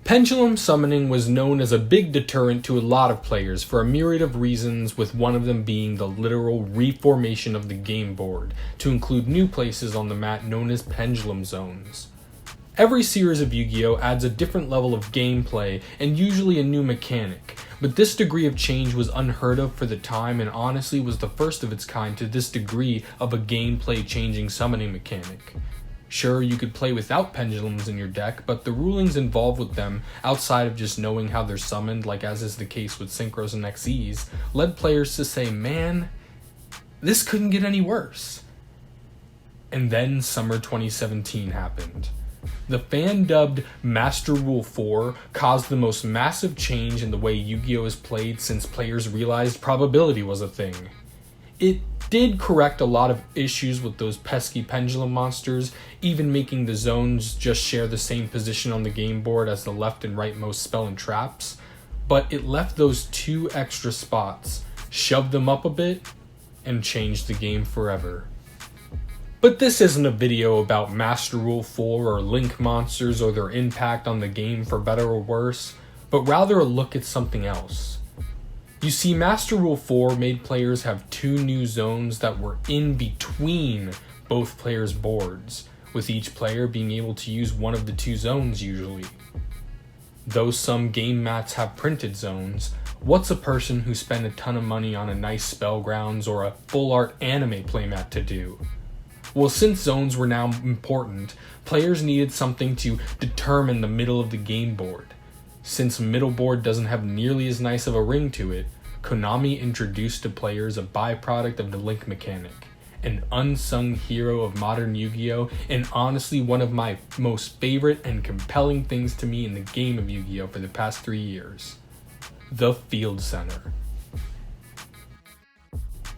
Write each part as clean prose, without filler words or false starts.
Pendulum summoning was known as a big deterrent to a lot of players for a myriad of reasons, with one of them being the literal reformation of the game board to include new places on the mat known as pendulum zones. Every series of Yu-Gi-Oh! Adds a different level of gameplay and usually a new mechanic, but this degree of change was unheard of for the time and honestly was the first of its kind to this degree of a gameplay changing summoning mechanic. Sure, you could play without pendulums in your deck, but the rulings involved with them, outside of just knowing how they're summoned, like as is the case with Synchros and XEs, led players to say, man, this couldn't get any worse. And then summer 2017 happened. The fan-dubbed Master Rule 4 caused the most massive change in the way Yu-Gi-Oh! Is played since players realized probability was a thing. It did correct a lot of issues with those pesky pendulum monsters, even making the zones just share the same position on the game board as the left and rightmost spell and traps, but it left those 2 extra spots, shoved them up a bit, and changed the game forever. But this isn't a video about Master Rule 4 or Link monsters or their impact on the game for better or worse, but rather a look at something else. You see, Master Rule 4 made players have 2 new zones that were in between both players' boards, with each player being able to use one of the 2 zones usually. Though some game mats have printed zones, what's a person who spent a ton of money on a nice Spellgrounds or a full art anime playmat to do? Well, since zones were now important, players needed something to determine the middle of the game board. Since middle board doesn't have nearly as nice of a ring to it, Konami introduced to players a byproduct of the Link mechanic, an unsung hero of modern Yu-Gi-Oh! And honestly one of my most favorite and compelling things to me in the game of Yu-Gi-Oh! For the past 3 years. The Field Center.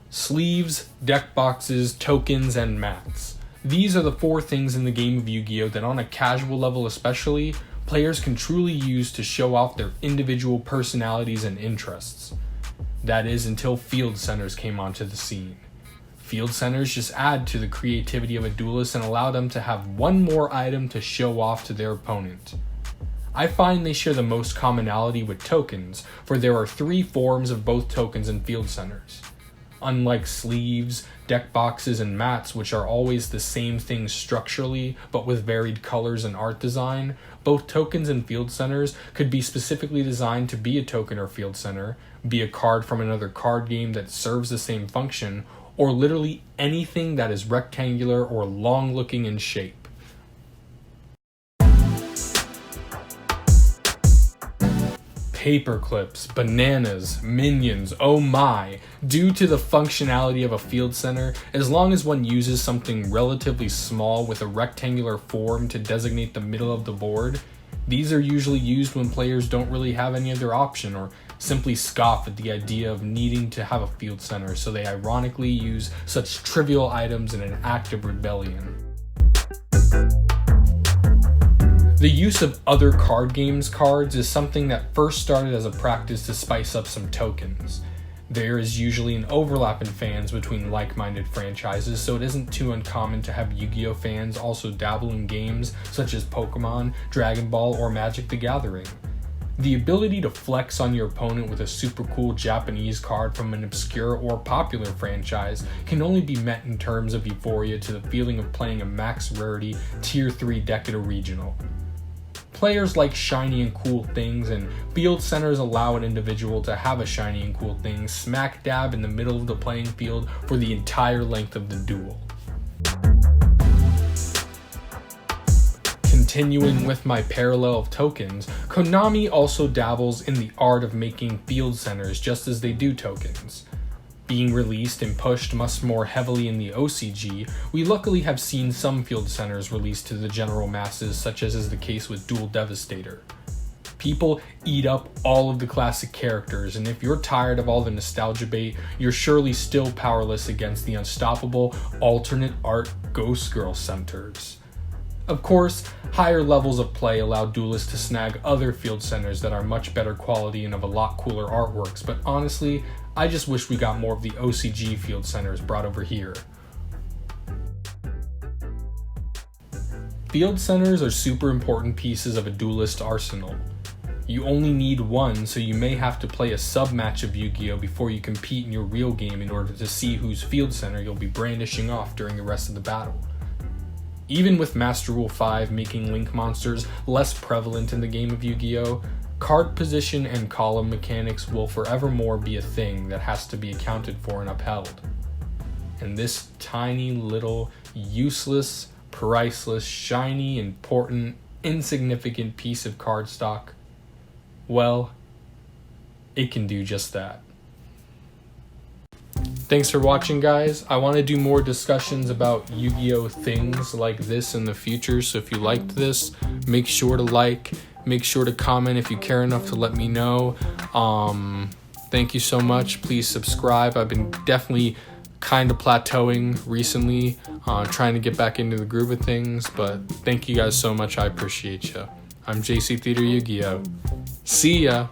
Sleeves, deck boxes, tokens, and mats. These are the 4 things in the game of Yu-Gi-Oh! That on a casual level especially, players can truly use to show off their individual personalities and interests. That is, until field centers came onto the scene. Field centers just add to the creativity of a duelist and allow them to have one more item to show off to their opponent. I find they share the most commonality with tokens, for there are 3 forms of both tokens and field centers. Unlike sleeves, deck boxes, and mats, which are always the same thing structurally, but with varied colors and art design, both tokens and field centers could be specifically designed to be a token or field center, be a card from another card game that serves the same function, or literally anything that is rectangular or long-looking in shape. Paper clips, bananas, minions, oh my. Due to the functionality of a field center, as long as one uses something relatively small with a rectangular form to designate the middle of the board, these are usually used when players don't really have any other option or simply scoff at the idea of needing to have a field center, so they ironically use such trivial items in an act of rebellion. The use of other card games cards is something that first started as a practice to spice up some tokens. There is usually an overlap in fans between like-minded franchises, so it isn't too uncommon to have Yu-Gi-Oh! Fans also dabble in games such as Pokemon, Dragon Ball, or Magic the Gathering. The ability to flex on your opponent with a super cool Japanese card from an obscure or popular franchise can only be met in terms of euphoria to the feeling of playing a max rarity Tier 3 deck at a regional. Players like shiny and cool things, and field centers allow an individual to have a shiny and cool thing smack dab in the middle of the playing field for the entire length of the duel. Continuing with my parallel of tokens, Konami also dabbles in the art of making field centers just as they do tokens. Being released and pushed much more heavily in the OCG, we luckily have seen some field centers released to the general masses, such as is the case with Duel Devastator. People eat up all of the classic characters, and if you're tired of all the nostalgia bait, you're surely still powerless against the unstoppable alternate art Ghost Girl centers. Of course, higher levels of play allow duelists to snag other field centers that are much better quality and of a lot cooler artworks, but honestly, I just wish we got more of the OCG field centers brought over here. Field centers are super important pieces of a duelist arsenal. You only need one, so you may have to play a sub-match of Yu-Gi-Oh! Before you compete in your real game in order to see whose field center you'll be brandishing off during the rest of the battle. Even with Master Rule 5 making Link monsters less prevalent in the game of Yu-Gi-Oh!, card position and column mechanics will forevermore be a thing that has to be accounted for and upheld. And this tiny little, useless, priceless, shiny, important, insignificant piece of cardstock, well, it can do just that. Thanks for watching, guys. I want to do more discussions about Yu-Gi-Oh! Things like this in the future, so if you liked this, make sure to like, make sure to comment if you care enough to let me know. Thank you so much. Please subscribe. I've been definitely kind of plateauing recently, trying to get back into the groove of things, but thank you guys so much. I appreciate you. I'm JC Theater Yu-Gi-Oh! See ya!